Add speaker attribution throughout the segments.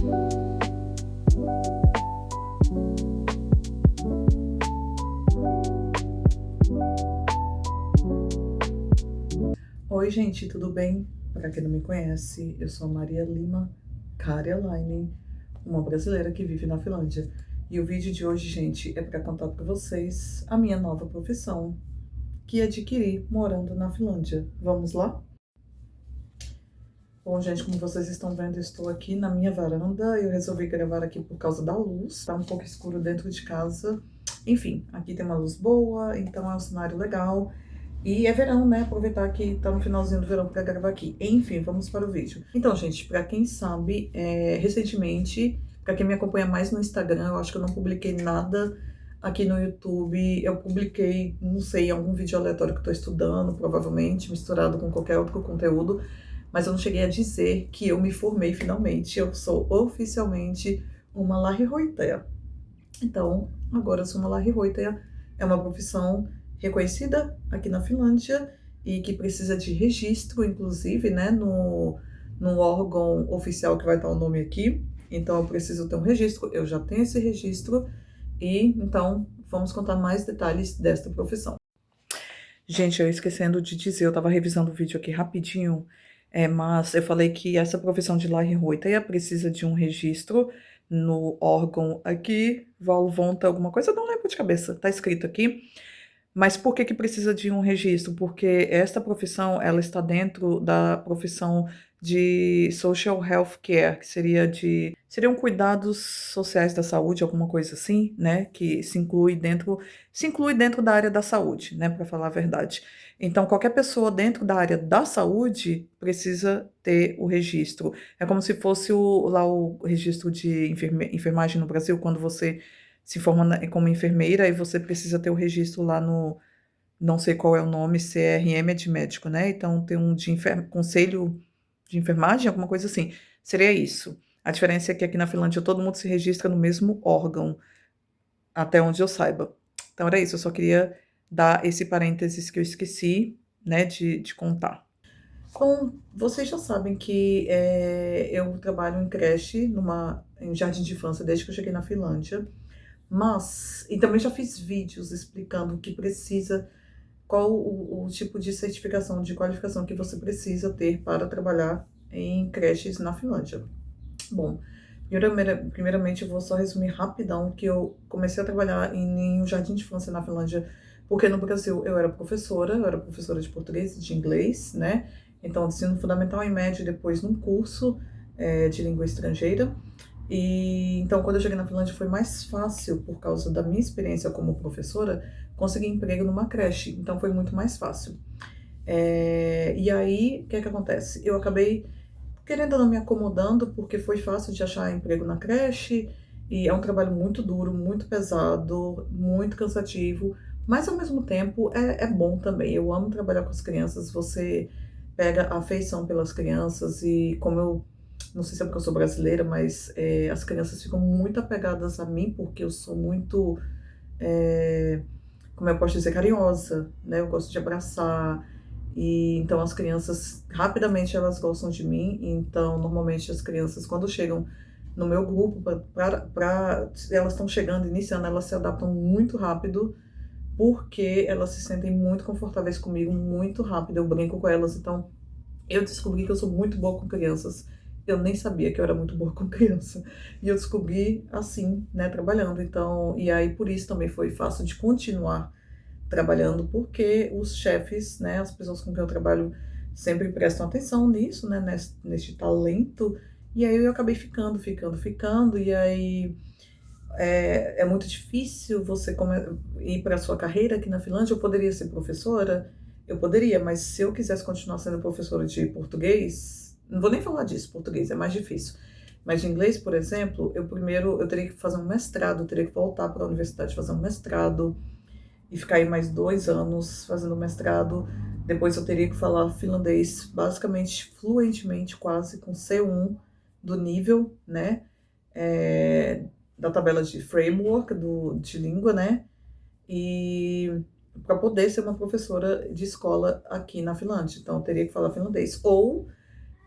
Speaker 1: Oi, gente, tudo bem? Para quem não me conhece, eu sou a Maria Lima Karjalainen, uma brasileira que vive na Finlândia. E o vídeo de hoje, gente, é para contar para vocês a minha nova profissão que adquiri morando na Finlândia. Vamos lá? Bom, gente, como vocês estão vendo, eu estou aqui na minha varanda. Eu resolvi gravar aqui por causa da luz. Tá um pouco escuro dentro de casa. Enfim, aqui tem uma luz boa, então é um cenário legal. E é verão, né? Aproveitar que tá no finalzinho do verão pra gravar aqui. Enfim, vamos para o vídeo. Então, gente, pra quem sabe, recentemente, pra quem me acompanha mais no Instagram, eu acho que eu não publiquei nada aqui no YouTube. Eu publiquei, não sei, algum vídeo aleatório que eu tô estudando, provavelmente, misturado com qualquer outro conteúdo. Mas eu não cheguei a dizer que eu me formei finalmente. Eu sou oficialmente uma Lähihoitaja. Então, agora eu sou uma Lähihoitaja. É uma profissão reconhecida aqui na Finlândia e que precisa de registro, inclusive, né, no órgão oficial que vai estar o nome aqui. Então, eu preciso ter um registro, eu já tenho esse registro e, então, vamos contar mais detalhes desta profissão. Gente, eu esquecendo de dizer, eu tava revisando o vídeo aqui rapidinho, mas eu falei que essa profissão de Lähihoitaja precisa de um registro no órgão aqui, Valvonta, alguma coisa, eu não lembro de cabeça, tá escrito aqui. Mas por que que precisa de um registro? Porque esta profissão, ela está dentro da profissão de Social Health Care, que seriam cuidados sociais da saúde, alguma coisa assim, né? Que se inclui dentro da área da saúde, né? Para falar a verdade. Então, qualquer pessoa dentro da área da saúde precisa ter o registro. É como se fosse lá o registro de enfermagem no Brasil, quando você se forma como enfermeira e você precisa ter o registro lá no, não sei qual é o nome, CRM é de médico, né? Então tem um de conselho de enfermagem, alguma coisa assim. Seria isso. A diferença é que aqui na Finlândia todo mundo se registra no mesmo órgão, até onde eu saiba. Então era isso, eu só queria dar esse parênteses que eu esqueci, né, de contar. Bom, vocês já sabem que eu trabalho em creche, em jardim de infância, desde que eu cheguei na Finlândia. Mas, e também já fiz vídeos explicando o que precisa, qual o tipo de certificação, de qualificação que você precisa ter para trabalhar em creches na Finlândia. Bom, primeiramente eu vou só resumir rapidão que eu comecei a trabalhar em um jardim de infância na Finlândia, porque no Brasil eu era professora de português e de inglês, né? Então, ensino fundamental e médio, depois num curso de língua estrangeira. E então, quando eu cheguei na Finlândia, foi mais fácil, por causa da minha experiência como professora, conseguir emprego numa creche. Então, foi muito mais fácil. E aí, o que é que acontece? Eu acabei, querendo ou não, me acomodando, porque foi fácil de achar emprego na creche, e é um trabalho muito duro, muito pesado, muito cansativo, mas ao mesmo tempo é bom também. Eu amo trabalhar com as crianças, você pega a afeição pelas crianças, e como eu não sei se é porque eu sou brasileira, mas as crianças ficam muito apegadas a mim, porque eu sou muito, como eu posso dizer, carinhosa, né? Eu gosto de abraçar, e então as crianças, rapidamente elas gostam de mim, então normalmente as crianças, quando chegam no meu grupo, elas estão chegando, iniciando, elas se adaptam muito rápido, porque elas se sentem muito confortáveis comigo muito rápido, eu brinco com elas, então eu descobri que eu sou muito boa com crianças. Eu nem sabia que eu era muito boa com criança. E eu descobri assim, né, trabalhando. Então, e aí por isso também foi fácil de continuar trabalhando, porque os chefes, né, as pessoas com quem eu trabalho sempre prestam atenção nisso, né, neste talento. E aí eu acabei ficando. E aí é muito difícil você ir para a sua carreira aqui na Finlândia. Eu poderia ser professora, eu poderia, mas se eu quisesse continuar sendo professora de português, não vou nem falar disso, português é mais difícil. Mas de inglês, por exemplo, eu teria que fazer um mestrado, eu teria que voltar para a universidade fazer um mestrado e ficar aí mais 2 anos fazendo mestrado. Depois eu teria que falar finlandês basicamente fluentemente, quase com C1 do nível, né? É, da tabela de framework de língua, né? E para poder ser uma professora de escola aqui na Finlândia. Então, eu teria que falar finlandês. Ou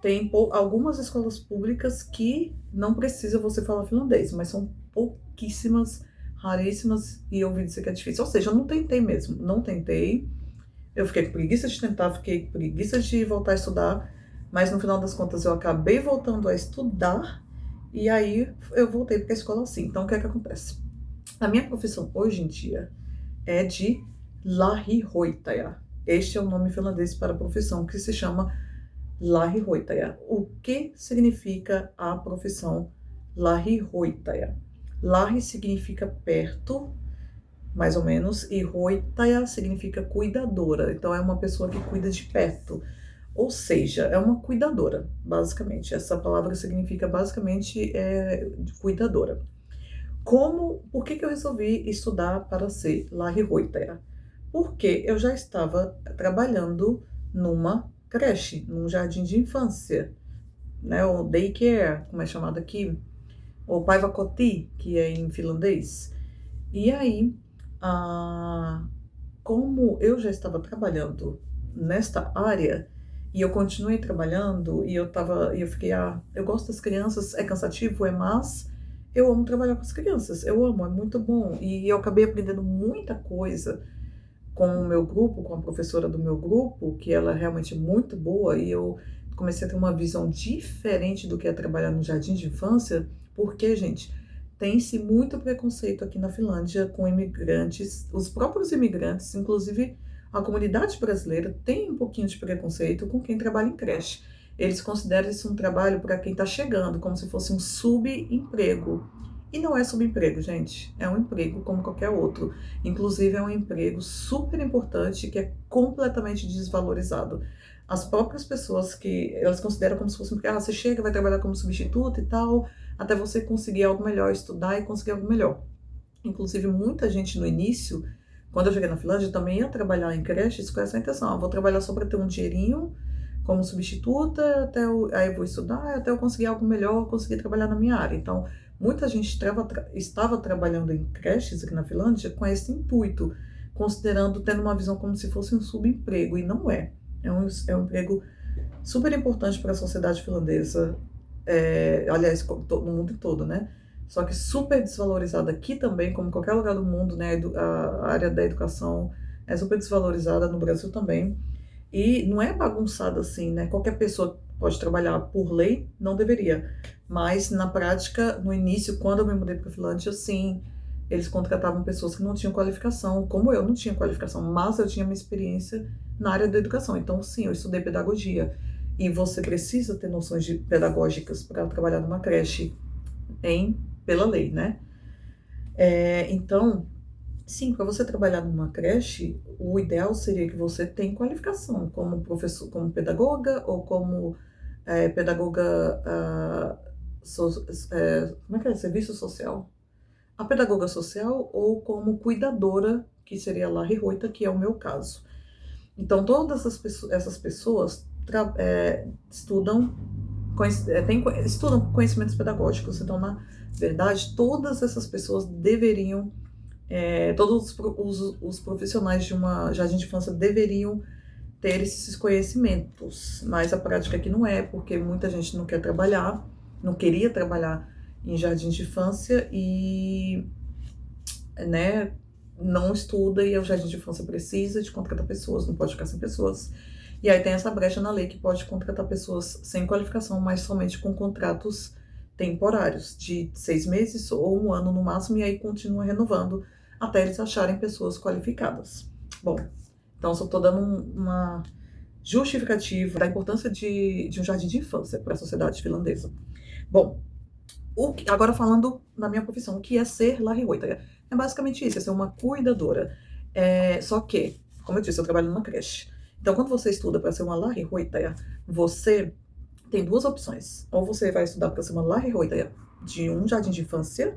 Speaker 1: Tem algumas escolas públicas que não precisa você falar finlandês, mas são pouquíssimas, raríssimas, e eu ouvi dizer que é difícil. Ou seja, eu não tentei mesmo, não tentei. Eu fiquei com preguiça de tentar, fiquei com preguiça de voltar a estudar, mas no final das contas eu acabei voltando a estudar, e aí eu voltei para a escola assim. Então, o que é que acontece? A minha profissão hoje em dia é de lähihoitaja. Este é o nome finlandês para a profissão, que se chama lähihoitaja. O que significa a profissão lähihoitaja? Lähi significa perto, mais ou menos, e hoitaja significa cuidadora. Então é uma pessoa que cuida de perto. Ou seja, é uma cuidadora, basicamente. Essa palavra significa basicamente cuidadora. Por que eu resolvi estudar para ser lähihoitaja? Porque eu já estava trabalhando numa creche, num jardim de infância, né? O daycare, como é chamado aqui, ou päiväkoti, que é em finlandês. E aí, como eu já estava trabalhando nesta área, e eu continuei trabalhando, e eu fiquei, eu gosto das crianças, é cansativo, mas eu amo trabalhar com as crianças, eu amo, é muito bom. E eu acabei aprendendo muita coisa com o meu grupo, com a professora do meu grupo, que ela é realmente muito boa, e eu comecei a ter uma visão diferente do que é trabalhar no jardim de infância, porque, gente, tem-se muito preconceito aqui na Finlândia com imigrantes, os próprios imigrantes, inclusive a comunidade brasileira tem um pouquinho de preconceito com quem trabalha em creche. Eles consideram isso um trabalho para quem está chegando, como se fosse um subemprego. E não é subemprego, gente. É um emprego como qualquer outro. Inclusive, é um emprego super importante que é completamente desvalorizado. As próprias pessoas que elas consideram como se fosse um você chega, vai trabalhar como substituto e tal, até você conseguir algo melhor, estudar e conseguir algo melhor. Inclusive, muita gente no início, quando eu cheguei na Finlândia, também ia trabalhar em creches com essa intenção. Vou trabalhar só para ter um dinheirinho como substituta, aí eu vou estudar, até eu conseguir algo melhor, conseguir trabalhar na minha área. Então, muita gente estava trabalhando em creches aqui na Finlândia com esse intuito, considerando, tendo uma visão como se fosse um subemprego, e não é. É um emprego super importante para a sociedade finlandesa, aliás, no mundo todo, né? Só que super desvalorizada aqui também, como em qualquer lugar do mundo, né? A área da educação é super desvalorizada no Brasil também. E não é bagunçado assim, né? Qualquer pessoa pode trabalhar por lei, não deveria. Mas na prática, no início, quando eu me mudei para a Finlândia, sim, eles contratavam pessoas que não tinham qualificação, como eu não tinha qualificação, mas eu tinha minha experiência na área da educação. Então, sim, eu estudei pedagogia. E você precisa ter noções pedagógicas para trabalhar numa creche pela lei, né? Então, sim, para você trabalhar numa creche, o ideal seria que você tenha qualificação como professor, como pedagoga ou como pedagoga, como é que é? Serviço social. A pedagoga social ou como cuidadora, que seria a Larry, que é o meu caso. Então, todas essas pessoas estudam, estudam conhecimentos pedagógicos. Então, na verdade, todas essas pessoas deveriam todos os profissionais de uma jardim de infância deveriam ter esses conhecimentos, mas a prática aqui não é, porque muita gente não quer trabalhar, não queria trabalhar em jardim de infância e, né, não estuda, e o jardim de infância precisa de contratar pessoas, não pode ficar sem pessoas. E aí tem essa brecha na lei que pode contratar pessoas sem qualificação, mas somente com contratos temporários, de 6 meses ou 1 ano no máximo, e aí continua renovando até eles acharem pessoas qualificadas. Bom, então só estou dando uma justificativa da importância de um jardim de infância para a sociedade finlandesa. Bom, agora falando na minha profissão, o que é ser lähihoitaja? É basicamente isso, é ser uma cuidadora. Só que, como eu disse, eu trabalho numa creche. Então, quando você estuda para ser uma lähihoitaja, você tem duas opções. Ou você vai estudar para ser uma lähihoitaja de um jardim de infância,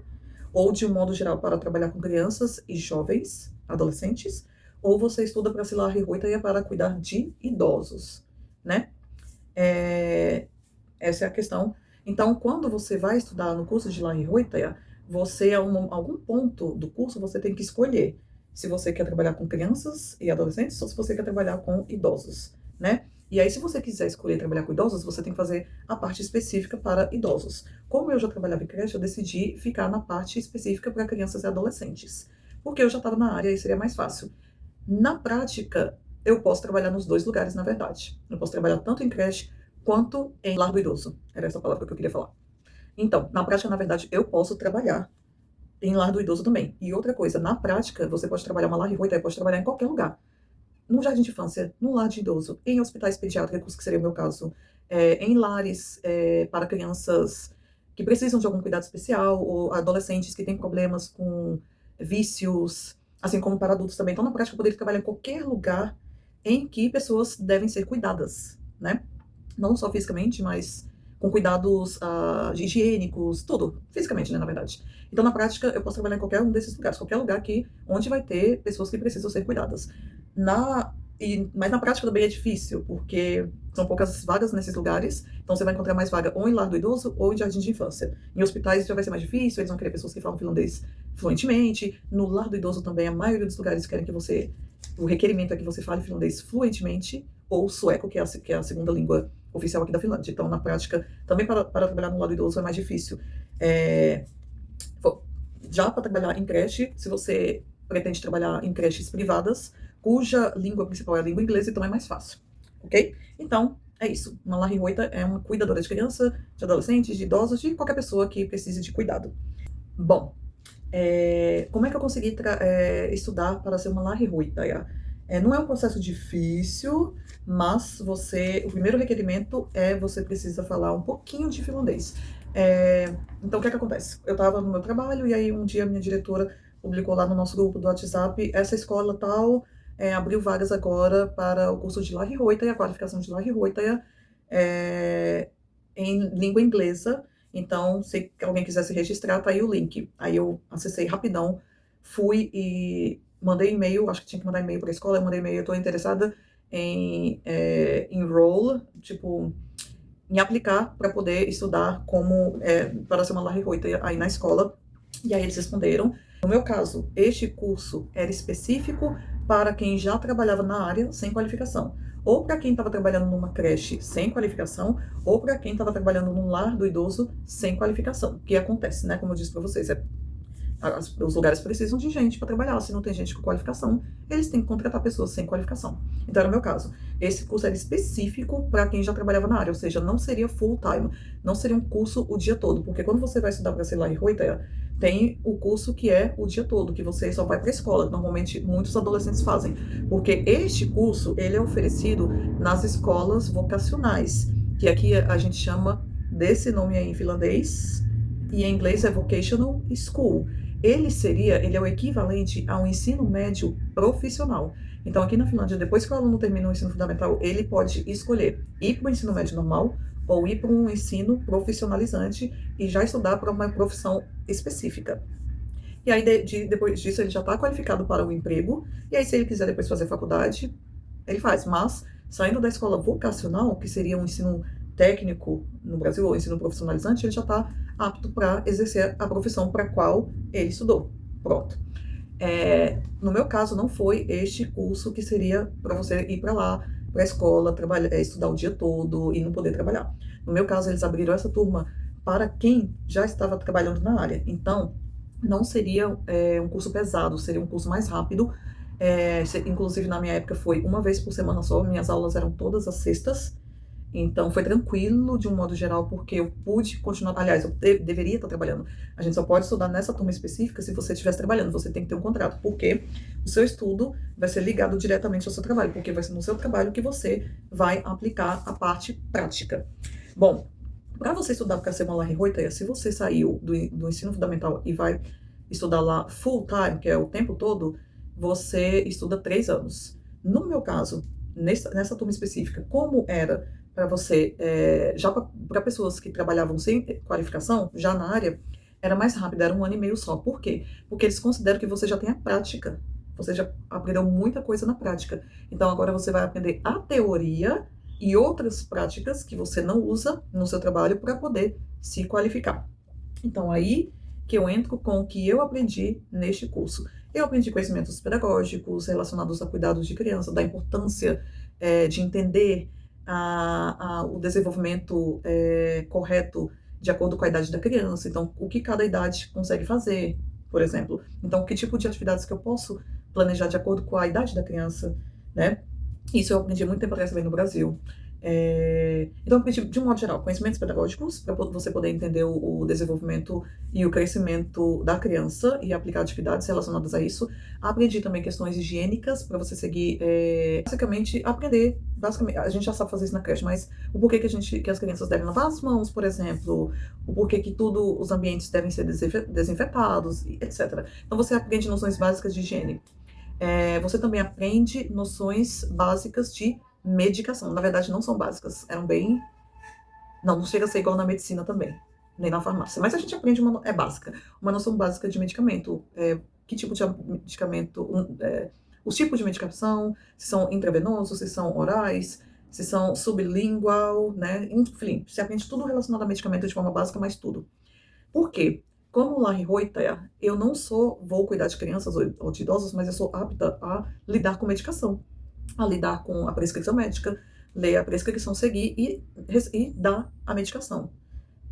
Speaker 1: ou de um modo geral para trabalhar com crianças e jovens, adolescentes, ou você estuda para ser lähihoitaja para cuidar de idosos, né? Essa é a questão. Então, quando você vai estudar no curso de lähihoitaja, você, a algum ponto do curso, você tem que escolher se você quer trabalhar com crianças e adolescentes ou se você quer trabalhar com idosos, né? E aí, se você quiser escolher trabalhar com idosos, você tem que fazer a parte específica para idosos. Como eu já trabalhava em creche, eu decidi ficar na parte específica para crianças e adolescentes, porque eu já estava na área e seria mais fácil. Na prática, eu posso trabalhar nos dois lugares, na verdade. Eu posso trabalhar tanto em creche quanto em lar do idoso. Era essa a palavra que eu queria falar. Então, na prática, na verdade, eu posso trabalhar em lar do idoso também. E outra coisa, na prática, você pode trabalhar uma lar e pode trabalhar em qualquer lugar. No jardim de infância, no lar de idoso, em hospitais pediátricos, que seria o meu caso, em lares para crianças que precisam de algum cuidado especial, ou adolescentes que têm problemas com vícios, assim como para adultos também. Então, na prática, eu poderia trabalhar em qualquer lugar em que pessoas devem ser cuidadas, né? Não só fisicamente, mas com cuidados higiênicos, tudo, fisicamente, né, na verdade. Então, na prática, eu posso trabalhar em qualquer um desses lugares, qualquer lugar onde vai ter pessoas que precisam ser cuidadas. Mas na prática também é difícil, porque são poucas vagas nesses lugares, então você vai encontrar mais vaga ou em lar do idoso ou em jardim de infância. Em hospitais já vai ser mais difícil, eles vão querer pessoas que falam finlandês fluentemente. No lar do idoso também, a maioria dos lugares querem que o requerimento é que você fale finlandês fluentemente, ou sueco, que é a segunda língua oficial aqui da Finlândia. Então, na prática, também para trabalhar no lado idoso é mais difícil. É, já para trabalhar em creche, se você pretende trabalhar em creches privadas, cuja língua principal é a língua inglesa, então é mais fácil, ok? Então, é isso. Uma Larry-Hoita é uma cuidadora de criança, de adolescentes, de idosos, de qualquer pessoa que precise de cuidado. Bom, como é que eu consegui estudar para ser uma Larry-Hoita? Não é um processo difícil, mas o primeiro requerimento é você precisa falar um pouquinho de finlandês. Então, o que é que acontece? Eu estava no meu trabalho e aí um dia minha diretora publicou lá no nosso grupo do WhatsApp, essa escola tal abriu vagas agora para o curso de Larry-Hoita e a qualificação de Larry-Hoita em língua inglesa. Então, se alguém quiser se registrar, tá aí o link. Aí eu acessei rapidão, fui e mandei e-mail, acho que tinha que mandar e-mail para a escola, eu mandei e-mail, eu estou interessada em enroll, tipo, em aplicar para poder estudar para ser uma Larry-Hoita aí na escola. E aí eles responderam. No meu caso, este curso era específico para quem já trabalhava na área sem qualificação, ou para quem estava trabalhando numa creche sem qualificação, ou para quem estava trabalhando num lar do idoso sem qualificação. O que acontece, né? Como eu disse para vocês, os lugares precisam de gente para trabalhar. Se não tem gente com qualificação, eles têm que contratar pessoas sem qualificação. Então, era o meu caso. Esse curso era específico para quem já trabalhava na área, ou seja, não seria full time, não seria um curso o dia todo, porque quando você vai estudar para ser Larry-Hoita, tem o curso que é o dia todo, que você só vai para a escola. Normalmente, muitos adolescentes fazem, porque este curso, ele é oferecido nas escolas vocacionais, que aqui a gente chama desse nome aí em finlandês, e em inglês é Vocational School. Ele é o equivalente ao ensino médio profissional. Então, aqui na Finlândia, depois que o aluno termina o ensino fundamental, ele pode escolher ir para o ensino médio normal ou ir para um ensino profissionalizante e já estudar para uma profissão específica. E aí, depois disso, ele já está qualificado para o emprego. E aí, se ele quiser depois fazer faculdade, ele faz. Mas, saindo da escola vocacional, que seria um ensino técnico no Brasil, ou ensino profissionalizante, ele já está apto para exercer a profissão para a qual ele estudou. Pronto. No meu caso, não foi este curso que seria para você ir para lá, para a escola, estudar o dia todo e não poder trabalhar. No meu caso, eles abriram essa turma para quem já estava trabalhando na área. Então, não seria um curso pesado, seria um curso mais rápido. Inclusive, na minha época, foi uma vez por semana só, minhas aulas eram todas as sextas. Então, foi tranquilo, de um modo geral, porque eu pude continuar. Aliás, eu deveria estar trabalhando. A gente só pode estudar nessa turma específica se você estivesse trabalhando. Você tem que ter um contrato, porque o seu estudo vai ser ligado diretamente ao seu trabalho, porque vai ser no seu trabalho que você vai aplicar a parte prática. Bom, para você estudar para ser uma Larry-Hoita, se você saiu do ensino fundamental e vai estudar lá full time, que é o tempo todo, você estuda 3 anos. No meu caso, nessa turma específica, como era para você, já para pessoas que trabalhavam sem qualificação, já na área, era mais rápido, era 1 ano e meio só. Por quê? Porque eles consideram que você já tem a prática, você já aprendeu muita coisa na prática. Então, agora você vai aprender a teoria e outras práticas que você não usa no seu trabalho para poder se qualificar. Então, aí que eu entro com o que eu aprendi neste curso. Eu aprendi conhecimentos pedagógicos relacionados a cuidados de criança, da importância de entender o desenvolvimento correto de acordo com a idade da criança. Então, o que cada idade consegue fazer, por exemplo. Então, que tipo de atividades que eu posso planejar de acordo com a idade da criança, né? Isso eu aprendi muito tempo atrás também no Brasil. Então, eu aprendi, de um modo geral, conhecimentos pedagógicos, para você poder entender o desenvolvimento e o crescimento da criança e aplicar atividades relacionadas a isso. Aprendi também questões higiênicas, para você seguir, basicamente, aprender. Basicamente, a gente já sabe fazer isso na creche, mas o porquê que as crianças devem lavar as mãos, por exemplo, o porquê que os ambientes devem ser desinfetados, etc. Então, você aprende noções básicas de higiene. Você também aprende noções básicas de medicação. Na verdade, não são básicas, eram bem... Não chega a ser igual na medicina também, nem na farmácia. Mas a gente aprende é básica, uma noção básica de medicamento. Que tipo de medicamento, os tipos de medicação, se são intravenosos, se são orais, se são sublingual, né? Enfim, você aprende tudo relacionado a medicamento de forma básica, mas tudo. Por quê? Como Larry Hoitaia, eu não vou cuidar de crianças ou de idosos, mas eu sou apta a lidar com medicação, a lidar com a prescrição médica, ler a prescrição, seguir e dar a medicação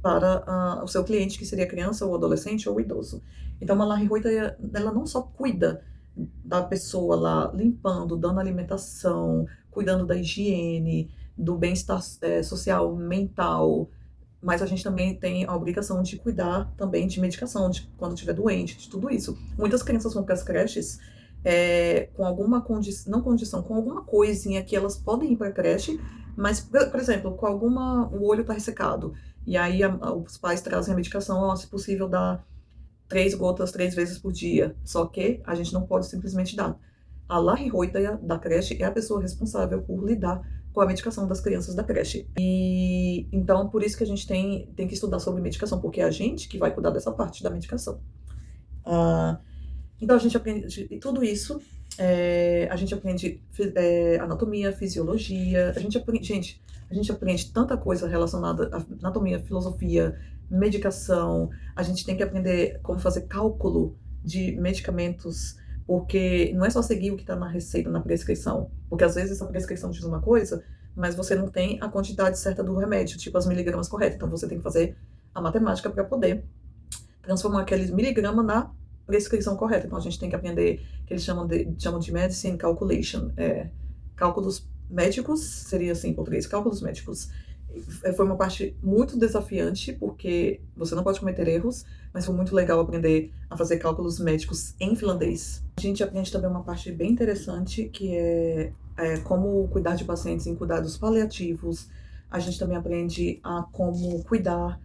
Speaker 1: para o seu cliente, que seria criança ou adolescente ou idoso. Então, a Larry Hoitaia, ela não só cuida da pessoa lá, limpando, dando alimentação, cuidando da higiene, do bem-estar social, mental, mas a gente também tem a obrigação de cuidar também de medicação, de quando estiver doente, de tudo isso. Muitas crianças vão para as creches com alguma não condição, com alguma coisinha que elas podem ir para a creche, mas, por exemplo, o olho está ressecado, e aí os pais trazem a medicação, se possível, dar 3 gotas 3 vezes por dia. Só que a gente não pode simplesmente dar. A Larry Hoitaia da creche é a pessoa responsável por lidar com a medicação das crianças da creche. E então, por isso que a gente tem que estudar sobre medicação, porque é a gente que vai cuidar dessa parte da medicação. Então, a gente aprende tudo isso. A gente aprende anatomia, fisiologia. A gente aprende tanta coisa relacionada à anatomia, filosofia, medicação. A gente tem que aprender como fazer cálculo de medicamentos, porque não é só seguir o que está na receita, na prescrição. Porque às vezes a prescrição diz uma coisa, mas você não tem a quantidade certa do remédio, tipo as miligramas corretas. Então você tem que fazer a matemática para poder transformar aqueles miligramas na prescrição correta. Então a gente tem que aprender, que eles chamam de medicine calculation, cálculos médicos, seria assim em português, cálculos médicos. Foi uma parte muito desafiante, porque você não pode cometer erros, mas foi muito legal aprender a fazer cálculos médicos em finlandês. A gente aprende também uma parte bem interessante, que é como cuidar de pacientes em cuidados paliativos. A gente também aprende a como cuidar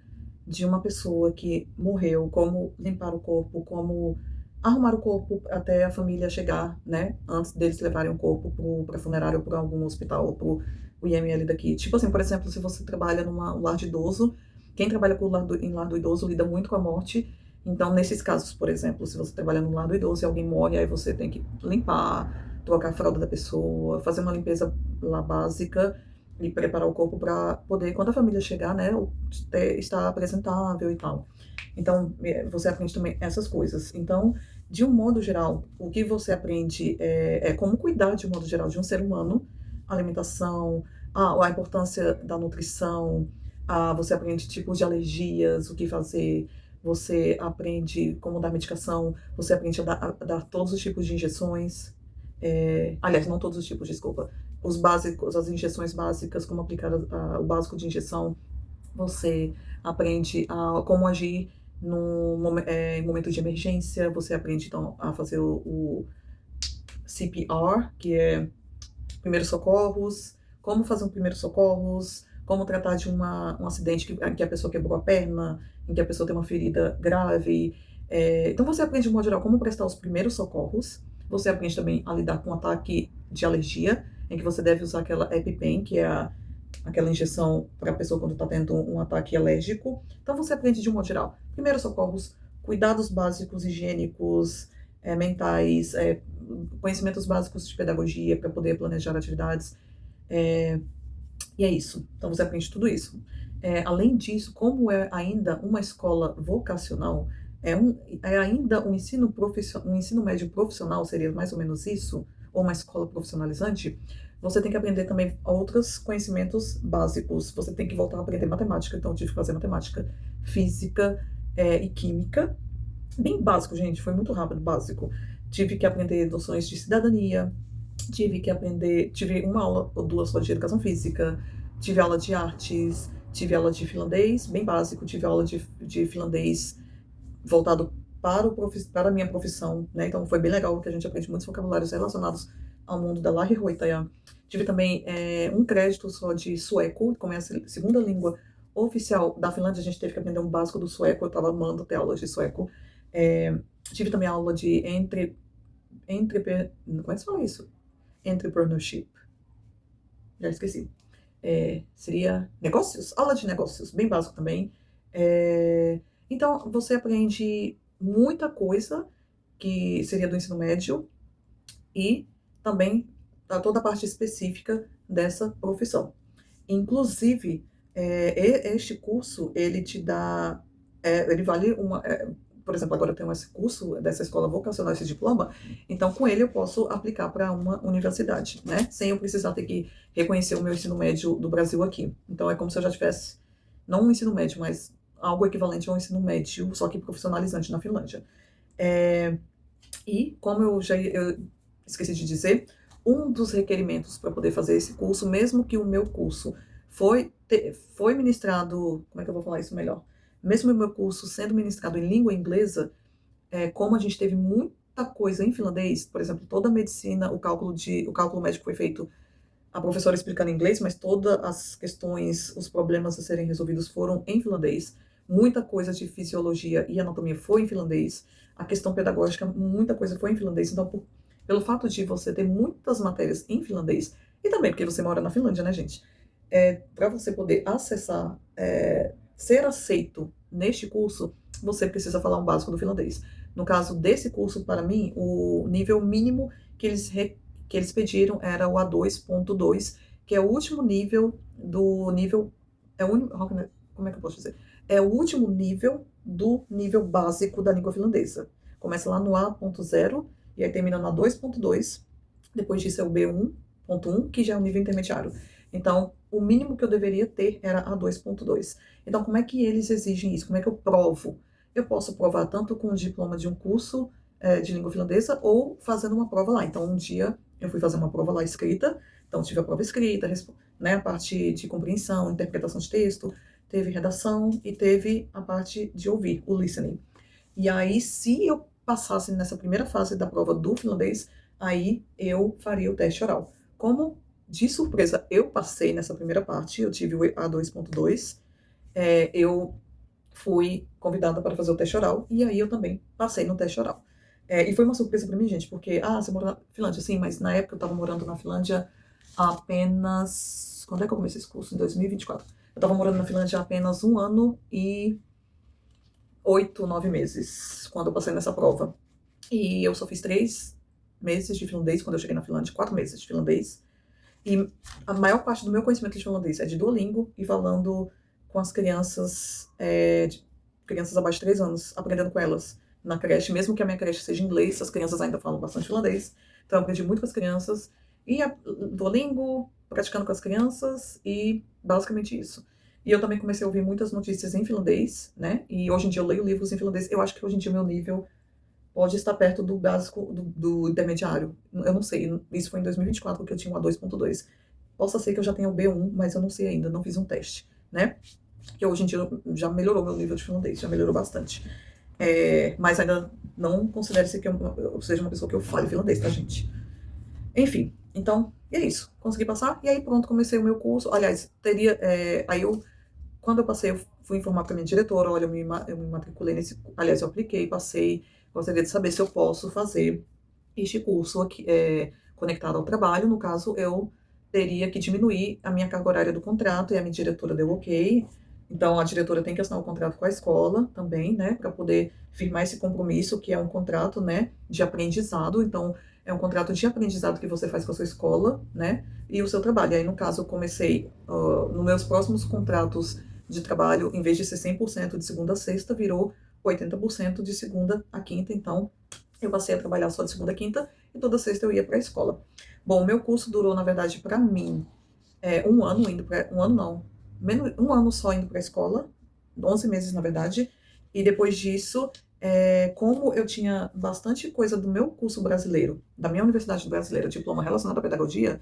Speaker 1: de uma pessoa que morreu, como limpar o corpo, como arrumar o corpo até a família chegar, né? Antes deles levarem o corpo para funerário, para algum hospital, ou pro IML daqui. Tipo assim, por exemplo, se você trabalha num lar de idoso, quem trabalha em lar do idoso lida muito com a morte. Então, nesses casos, por exemplo, se você trabalha num lar do idoso e alguém morre, aí você tem que limpar, trocar a fralda da pessoa, fazer uma limpeza lá básica e preparar o corpo para poder, quando a família chegar, né, estar apresentável e tal. Então, você aprende também essas coisas. Então, de um modo geral, o que você aprende é como cuidar, de um modo geral, de um ser humano, alimentação, a importância da nutrição, você aprende tipos de alergias, o que fazer, você aprende como dar medicação, você aprende a dar todos os tipos de injeções, aliás, não todos os tipos, desculpa, os básicos, as injeções básicas, como aplicar o básico de injeção, você aprende como agir em momento de emergência, você aprende então a fazer o CPR, que é primeiros socorros, como fazer um primeiro socorros, como tratar de um acidente em que a pessoa quebrou a perna, em que a pessoa tem uma ferida grave. Então você aprende, de modo geral, como prestar os primeiros socorros. Você aprende também a lidar com um ataque de alergia, em que você deve usar aquela EpiPen, que é aquela injeção para a pessoa quando está tendo um ataque alérgico. Então você aprende de um modo geral. Primeiros socorros, cuidados básicos higiênicos, mentais, conhecimentos básicos de pedagogia para poder planejar atividades. E é isso. Então você aprende tudo isso. Além disso, como é ainda uma escola vocacional, é ainda um ensino médio profissional, seria mais ou menos isso, ou uma escola profissionalizante, você tem que aprender também outros conhecimentos básicos. Você tem que voltar a aprender matemática. Então, eu tive que fazer matemática, física, e química. Bem básico, gente. Foi muito rápido, básico. Tive que aprender noções de cidadania. Tive que aprender. Tive uma aula ou duas só de educação física. Tive aula de artes. Tive aula de finlandês, bem básico. Tive aula de finlandês voltado para a minha profissão, né? Então foi bem legal, porque a gente aprende muitos vocabulários relacionados ao mundo da Lähihoitaja. Tive também um crédito só de sueco, como é a segunda língua oficial da Finlândia, a gente teve que aprender um básico do sueco, eu estava amando ter aulas de sueco. Tive também aula de como é que se fala isso? Entrepreneurship. Já esqueci. Seria negócios? Aula de negócios, bem básico também. Então, você aprende muita coisa que seria do ensino médio e também toda a parte específica dessa profissão. Inclusive, este curso, ele te dá, ele vale por exemplo, agora eu tenho esse curso dessa escola vocacional, esse diploma, então com ele eu posso aplicar para uma universidade, né? Sem eu precisar ter que reconhecer o meu ensino médio do Brasil aqui. Então é como se eu já tivesse, não um ensino médio, mas algo equivalente ao ensino médio, só que profissionalizante na Finlândia. E, como eu esqueci de dizer, um dos requerimentos para poder fazer esse curso, mesmo que o meu curso foi ministrado, como é que eu vou falar isso melhor? Mesmo o meu curso sendo ministrado em língua inglesa, como a gente teve muita coisa em finlandês, por exemplo, toda a medicina, o cálculo médico foi feito, a professora explicando em inglês, mas todas as questões, os problemas a serem resolvidos foram em finlandês. Muita coisa de fisiologia e anatomia foi em finlandês. A questão pedagógica, muita coisa foi em finlandês. Então, pelo fato de você ter muitas matérias em finlandês, e também porque você mora na Finlândia, né, gente? Para você poder acessar, ser aceito neste curso, você precisa falar um básico do finlandês. No caso desse curso, para mim, o nível mínimo que eles pediram era o A2.2, que é o último nível do nível... como é que eu posso dizer? É o último nível do nível básico da língua finlandesa. Começa lá no A.0 e aí termina no A2.2. Depois disso é o B1.1, que já é o nível intermediário. Então, o mínimo que eu deveria ter era A2.2. Então, como é que eles exigem isso? Como é que eu provo? Eu posso provar tanto com o diploma de um curso de língua finlandesa ou fazendo uma prova lá. Então, um dia eu fui fazer uma prova lá escrita. Então, tive a prova escrita, né, a parte de compreensão, interpretação de texto, teve redação e teve a parte de ouvir, o listening. E aí, se eu passasse nessa primeira fase da prova do finlandês, aí eu faria o teste oral. Como, de surpresa, eu passei nessa primeira parte, eu tive o A2.2, eu fui convidada para fazer o teste oral, e aí eu também passei no teste oral. E foi uma surpresa para mim, gente, porque, você mora na Finlândia? Sim, mas na época eu estava morando na Finlândia apenas... Quando é que eu comecei esse curso? Em 2024. Eu estava morando na Finlândia há apenas 1 ano e 8, 9 meses, quando eu passei nessa prova. E eu só fiz 3 meses de finlandês quando eu cheguei na Finlândia, 4 meses de finlandês. E a maior parte do meu conhecimento de finlandês é de Duolingo e falando com as crianças, crianças abaixo de 3 anos, aprendendo com elas na creche. Mesmo que a minha creche seja em inglês, as crianças ainda falam bastante finlandês. Então eu aprendi muito com as crianças. E Duolingo, praticando com as crianças e basicamente isso. E eu também comecei a ouvir muitas notícias em finlandês, né? E hoje em dia eu leio livros em finlandês. Eu acho que hoje em dia o meu nível pode estar perto do básico, do intermediário. Eu não sei. Isso foi em 2024 que eu tinha um A2.2. Possa ser que eu já tenha o B1, mas eu não sei ainda. Não fiz um teste, né? Que hoje em dia já melhorou meu nível de finlandês. Já melhorou bastante. Mas ainda não considere-se que eu seja uma pessoa que eu fale finlandês, tá, gente? Enfim, então, é isso. Consegui passar, e aí pronto, comecei o meu curso. Aliás, quando eu passei, eu fui informar para minha diretora, olha, eu me matriculei nesse... Aliás, eu apliquei, passei, gostaria de saber se eu posso fazer este curso aqui, conectado ao trabalho. No caso, eu teria que diminuir a minha carga horária do contrato, e a minha diretora deu ok. Então, a diretora tem que assinar um contrato com a escola também, né, para poder firmar esse compromisso, que é um contrato, né, de aprendizado. Então, é um contrato de aprendizado que você faz com a sua escola, né, e o seu trabalho. E aí, no caso, eu comecei, nos meus próximos contratos de trabalho, em vez de ser 100% de segunda a sexta, virou 80% de segunda a quinta. Então, eu passei a trabalhar só de segunda a quinta, e toda sexta eu ia para a escola. Bom, o meu curso durou, na verdade, para mim, um ano indo para... Um ano não, menos, um ano só indo para a escola, 11 meses, na verdade, e depois disso, como eu tinha bastante coisa do meu curso brasileiro, da minha universidade brasileira, diploma relacionado à pedagogia,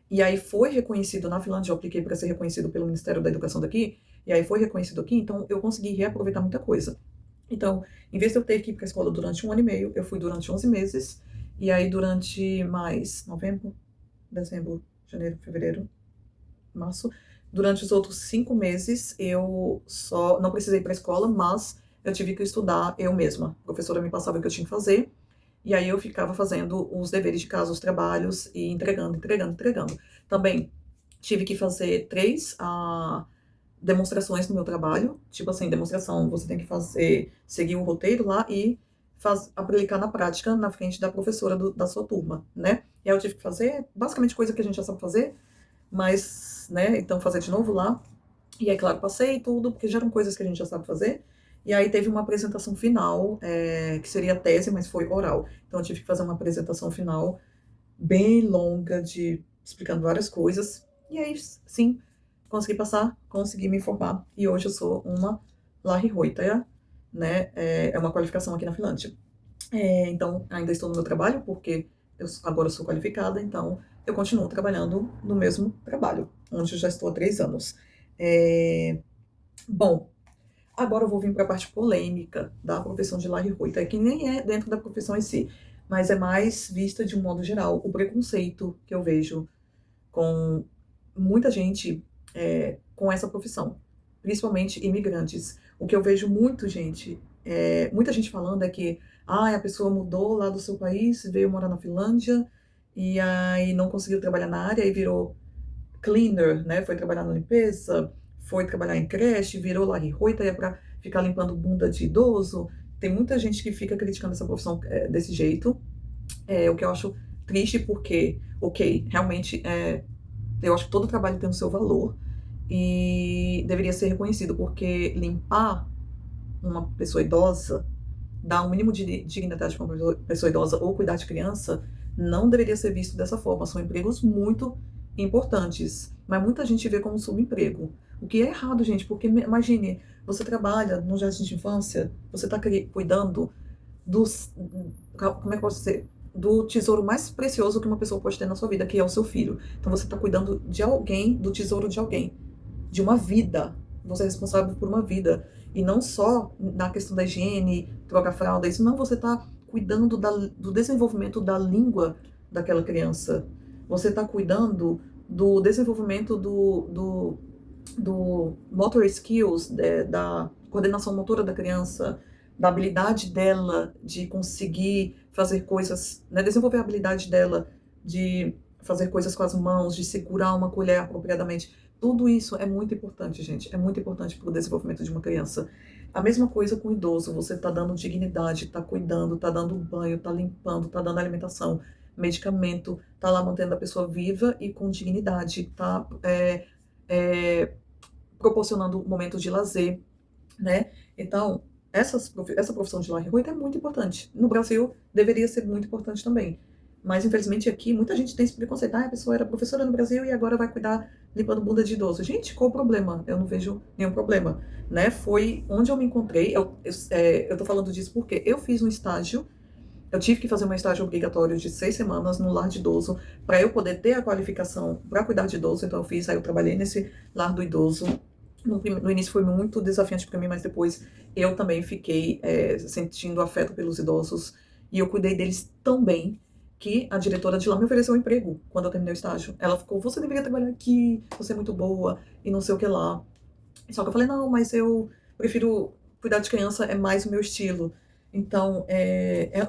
Speaker 1: e aí foi reconhecido na Finlândia, eu apliquei para ser reconhecido pelo Ministério da Educação daqui, e aí foi reconhecido aqui, então eu consegui reaproveitar muita coisa. Então, em vez de eu ter que ir para a escola durante um ano e meio, eu fui durante 11 meses, e aí durante mais novembro, dezembro, janeiro, fevereiro, março, durante os outros 5 meses eu só não precisei ir para a escola, mas eu tive que estudar eu mesma. A professora me passava o que eu tinha que fazer, e aí eu ficava fazendo os deveres de casa, os trabalhos e entregando, entregando, entregando. Também tive que fazer 3 demonstrações no meu trabalho. Tipo assim, demonstração, você tem que fazer, seguir o roteiro lá e aplicar na prática na frente da professora da sua turma, né? E aí eu tive que fazer basicamente coisa que a gente já sabe fazer, mas, né, então fazer de novo lá. E aí, claro, passei tudo, porque já eram coisas que a gente já sabe fazer. E aí teve uma apresentação final, que seria a tese, mas foi oral. Então eu tive que fazer uma apresentação final bem longa, explicando várias coisas. E aí, sim, consegui passar, consegui me formar. E hoje eu sou uma lähihoitaja, né? É uma qualificação aqui na Finlândia. Então, ainda estou no meu trabalho, porque eu agora sou qualificada, então eu continuo trabalhando no mesmo trabalho, onde eu já estou há 3 anos. É, Bom, agora eu vou vir para a parte polêmica da profissão de Lähihoitaja, que nem é dentro da profissão em si, mas é mais vista de um modo geral. O preconceito que eu vejo com muita gente com essa profissão, principalmente imigrantes. O que eu vejo muita gente falando é que a pessoa mudou lá do seu país, veio morar na Finlândia e aí não conseguiu trabalhar na área e virou cleaner, né? Foi trabalhar na limpeza, foi trabalhar em creche, virou Lähihoitaja para ficar limpando bunda de idoso. Tem muita gente que fica criticando essa profissão desse jeito, o que eu acho triste porque, ok, realmente eu acho que todo trabalho tem o seu valor e deveria ser reconhecido, porque limpar uma pessoa idosa, dar um mínimo de dignidade para uma pessoa idosa ou cuidar de criança, não deveria ser visto dessa forma. São empregos muito importantes, mas muita gente vê como subemprego. O que é errado, gente, porque imagine, você trabalha no jardim de infância, você está cuidando dos, como é que eu posso dizer? Do tesouro mais precioso que uma pessoa pode ter na sua vida, que é o seu filho. Então você está cuidando de alguém, do tesouro de alguém, de uma vida. Você é responsável por uma vida. E não só na questão da higiene, trocar fralda, isso não, você está cuidando do desenvolvimento da língua daquela criança. Você está cuidando do desenvolvimento do motor skills, da coordenação motora da criança, da habilidade dela de conseguir fazer coisas, né, desenvolver a habilidade dela de fazer coisas com as mãos, de segurar uma colher apropriadamente. Tudo isso é muito importante, gente. É muito importante para o desenvolvimento de uma criança. A mesma coisa com o idoso. Você está dando dignidade, está cuidando, está dando banho, está limpando, está dando alimentação, medicamento, está lá mantendo a pessoa viva e com dignidade, está proporcionando momentos de lazer, né? Então, essa profissão de Lähihoitaja é muito importante. No Brasil, deveria ser muito importante também. Mas, infelizmente, aqui, muita gente tem esse preconceito. A pessoa era professora no Brasil e agora vai cuidar limpando bunda de idoso. Gente, qual o problema? Eu não vejo nenhum problema, né? Foi onde eu me encontrei. Eu tô falando disso porque eu fiz um estágio. Eu tive que fazer um estágio obrigatório de 6 semanas no lar de idoso para eu poder ter a qualificação para cuidar de idoso. Então, aí eu trabalhei nesse lar do idoso. No início foi muito desafiante para mim, mas depois eu também fiquei sentindo afeto pelos idosos e eu cuidei deles tão bem que a diretora de lá me ofereceu um emprego quando eu terminei o estágio. Ela ficou, você deveria trabalhar aqui, você é muito boa e não sei o que lá. Só que eu falei, não, mas eu prefiro cuidar de criança, é mais o meu estilo. Então,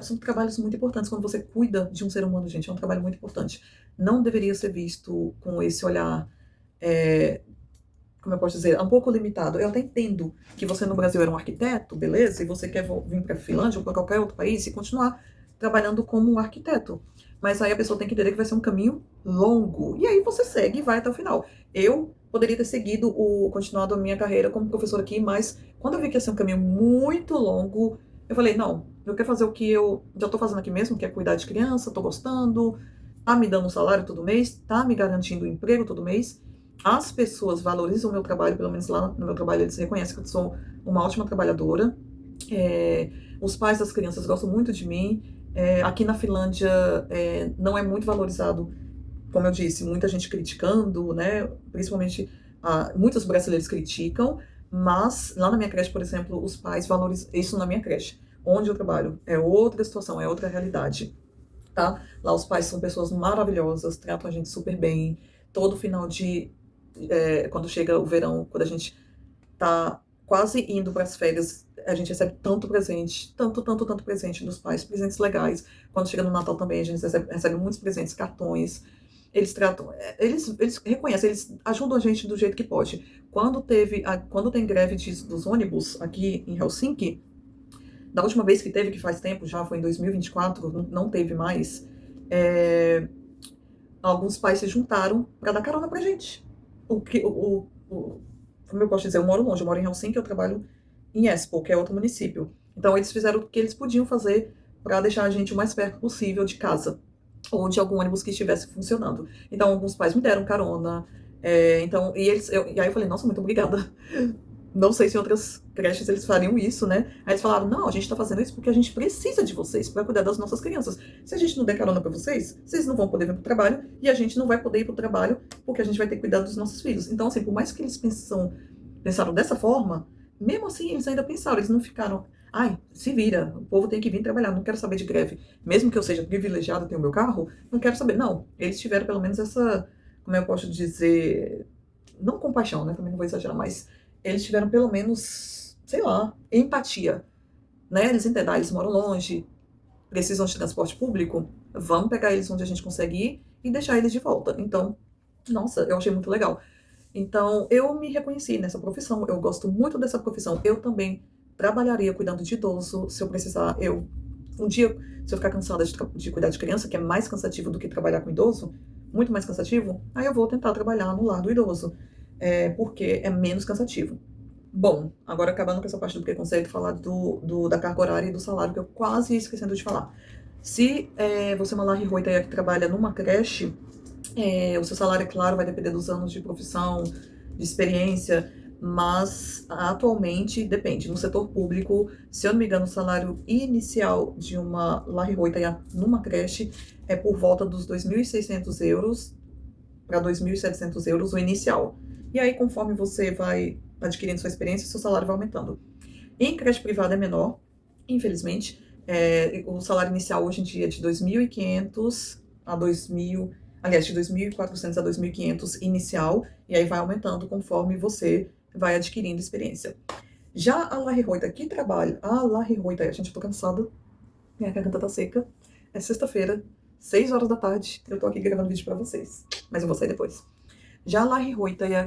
Speaker 1: são trabalhos muito importantes. Quando você cuida de um ser humano, gente, é um trabalho muito importante. Não deveria ser visto com esse olhar, como eu posso dizer, um pouco limitado. Eu até entendo que você no Brasil era um arquiteto, beleza? E você quer vir para a Finlândia ou para qualquer outro país e continuar trabalhando como um arquiteto. Mas aí a pessoa tem que entender que vai ser um caminho longo. E aí você segue e vai até o final. Eu poderia ter continuado a minha carreira como professora aqui, mas quando eu vi que ia ser um caminho muito longo, eu falei, não, eu quero fazer o que eu já estou fazendo aqui mesmo, que é cuidar de criança, estou gostando, tá me dando um salário todo mês, tá me garantindo um emprego todo mês. As pessoas valorizam o meu trabalho, pelo menos lá no meu trabalho eles reconhecem que eu sou uma ótima trabalhadora. É, os pais das crianças gostam muito de mim. Aqui na Finlândia não é muito valorizado, como eu disse, muita gente criticando, né? Principalmente muitos brasileiros criticam, mas lá na minha creche, por exemplo, os pais valorizam isso na minha creche. Onde eu trabalho é outra situação, é outra realidade, tá? Lá os pais são pessoas maravilhosas, tratam a gente super bem. Todo final quando chega o verão, quando a gente tá quase indo para as férias, a gente recebe tanto presente, tanto presente dos pais, presentes legais. Quando chega no Natal também, a gente recebe muitos presentes, cartões. Eles tratam, eles reconhecem, eles ajudam a gente do jeito que pode. Quando tem greve dos ônibus aqui em Helsinki, da última vez que teve, que faz tempo já, foi em 2024, não teve mais, é, alguns pais se juntaram para dar carona pra gente. Como eu posso dizer, eu moro longe, eu moro em Helsinki, eu trabalho em Espoo, que é outro município. Então eles fizeram o que eles podiam fazer para deixar a gente o mais perto possível de casa ou de algum ônibus que estivesse funcionando. Então alguns pais me deram carona. E aí eu falei, nossa, muito obrigada. Não sei se em outras creches eles fariam isso, né? Aí eles falaram, não, a gente tá fazendo isso porque a gente precisa de vocês para cuidar das nossas crianças. Se a gente não der carona para vocês, vocês não vão poder vir pro trabalho e a gente não vai poder ir pro trabalho porque a gente vai ter que cuidar dos nossos filhos. Então, assim, por mais que eles pensaram dessa forma, mesmo assim eles ainda pensaram, eles não ficaram, ai, se vira, o povo tem que vir trabalhar, não quero saber de greve. Mesmo que eu seja privilegiado, tenho o meu carro, não quero saber. Não, eles tiveram pelo menos essa, como eu posso dizer, não compaixão, né? Também não vou exagerar, mas eles tiveram pelo menos, sei lá, empatia, né? Eles entendem, eles moram longe, precisam de transporte público, vamos pegar eles onde a gente consegue ir e deixar eles de volta. Então, nossa, eu achei muito legal. Então, eu me reconheci nessa profissão, eu gosto muito dessa profissão. Eu também trabalharia cuidando de idoso, se eu precisar. Um dia, se eu ficar cansada de cuidar de criança, que é mais cansativo do que trabalhar com idoso, muito mais cansativo, aí eu vou tentar trabalhar no lar do idoso, porque é menos cansativo. Bom, agora acabando com essa parte do preconceito, falar da carga horária e do salário, que eu quase ia esquecendo de falar. Se você é uma Larry que trabalha numa creche, o seu salário, é claro, vai depender dos anos de profissão, de experiência, mas atualmente depende. No setor público, se eu não me engano, o salário inicial de uma Larry numa creche é por volta dos 2.600 euros para 2.700 euros o inicial. E aí, conforme você vai adquirindo sua experiência, seu salário vai aumentando. Em creche privada é menor, infelizmente. O salário inicial hoje em dia é de 2.500 a 2.000, aliás, de 2.400 a 2.500 inicial, e aí vai aumentando conforme você vai adquirindo experiência. Já a Larry que trabalha, a gente, eu tô cansada, minha garganta tá seca, é sexta-feira, 6 horas da tarde, eu tô aqui gravando vídeo pra vocês, mas eu vou sair depois. Já a Larry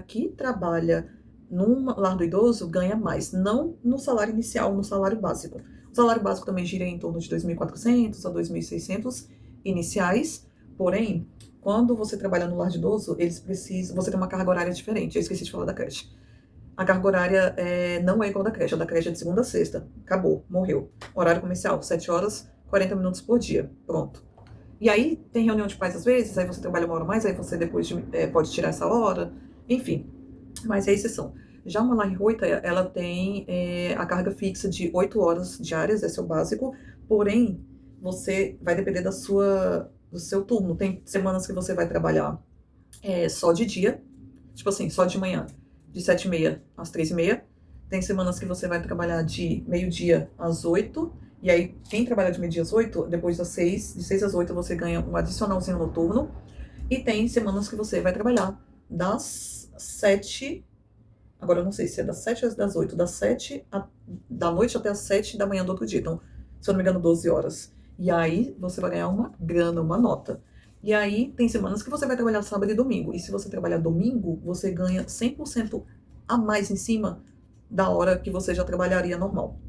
Speaker 1: que trabalha num lar do idoso ganha mais, não no salário inicial, no salário básico. O salário básico também gira em torno de 2.400 a 2.600 iniciais, porém, quando você trabalha no lar de idoso, você tem uma carga horária diferente. Eu esqueci de falar da creche. A carga horária não é igual da creche. A da creche é de segunda a sexta. Acabou, morreu. Horário comercial, 7 horas, 40 minutos por dia. Pronto. E aí tem reunião de pais às vezes, aí você trabalha uma hora mais, aí você depois pode tirar essa hora. Enfim, mas é exceção. Já uma Larry ela tem a carga fixa de 8 horas diárias, esse é o básico, porém, você vai depender do seu turno. Tem semanas que você vai trabalhar só de dia, tipo assim, só de manhã, de 7h30 às 3h30. Tem semanas que você vai trabalhar de meio-dia às 8h, e aí quem trabalha de meio-dia às 8h, depois das 6, de 6 às 8 você ganha um adicionalzinho noturno. E tem semanas que você vai trabalhar das 7, agora eu não sei se é das 7 às das 8, da noite até as 7 da manhã do outro dia. Então, se eu não me engano, 12 horas. E aí você vai ganhar uma grana, uma nota. E aí tem semanas que você vai trabalhar sábado e domingo. E se você trabalhar domingo, você ganha 100% a mais em cima da hora que você já trabalharia normal.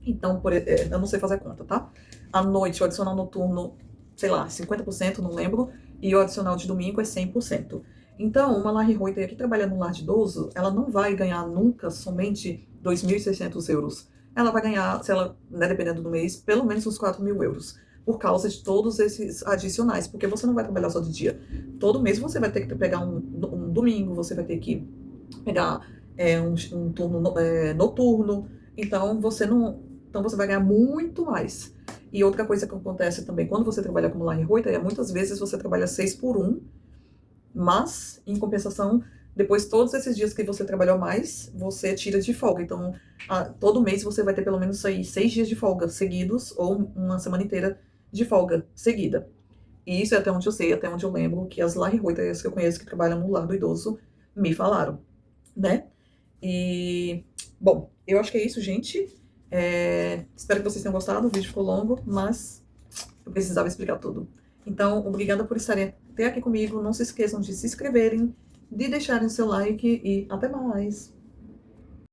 Speaker 1: Então, eu não sei fazer a conta, tá? À noite, o adicional noturno, sei lá, 50%, não lembro. E o adicional de domingo é 100%. Então, uma Larry que trabalha no lar de idoso, ela não vai ganhar nunca somente 2.600 euros. Ela vai ganhar, se ela, né, dependendo do mês, pelo menos uns 4.000 euros. por causa de todos esses adicionais, porque você não vai trabalhar só de dia. Todo mês você vai ter que pegar um domingo, você vai ter que pegar um turno noturno, então então você vai ganhar muito mais. E outra coisa que acontece também, quando você trabalha como line Reuter, é muitas vezes você trabalha 6 por 1, mas, em compensação, depois todos esses dias que você trabalhou mais, você tira de folga. Então, todo mês você vai ter pelo menos aí 6 dias de folga seguidos, ou uma semana inteira de folga seguida. E isso é até onde eu sei, até onde eu lembro, que as line Reuters que eu conheço que trabalham no lar do idoso me falaram, né? E, bom, eu acho que é isso, gente. Espero que vocês tenham gostado. O vídeo ficou longo, mas eu precisava explicar tudo. Então, obrigada por estarem até aqui comigo. Não se esqueçam de se inscreverem, de deixarem seu like e até mais!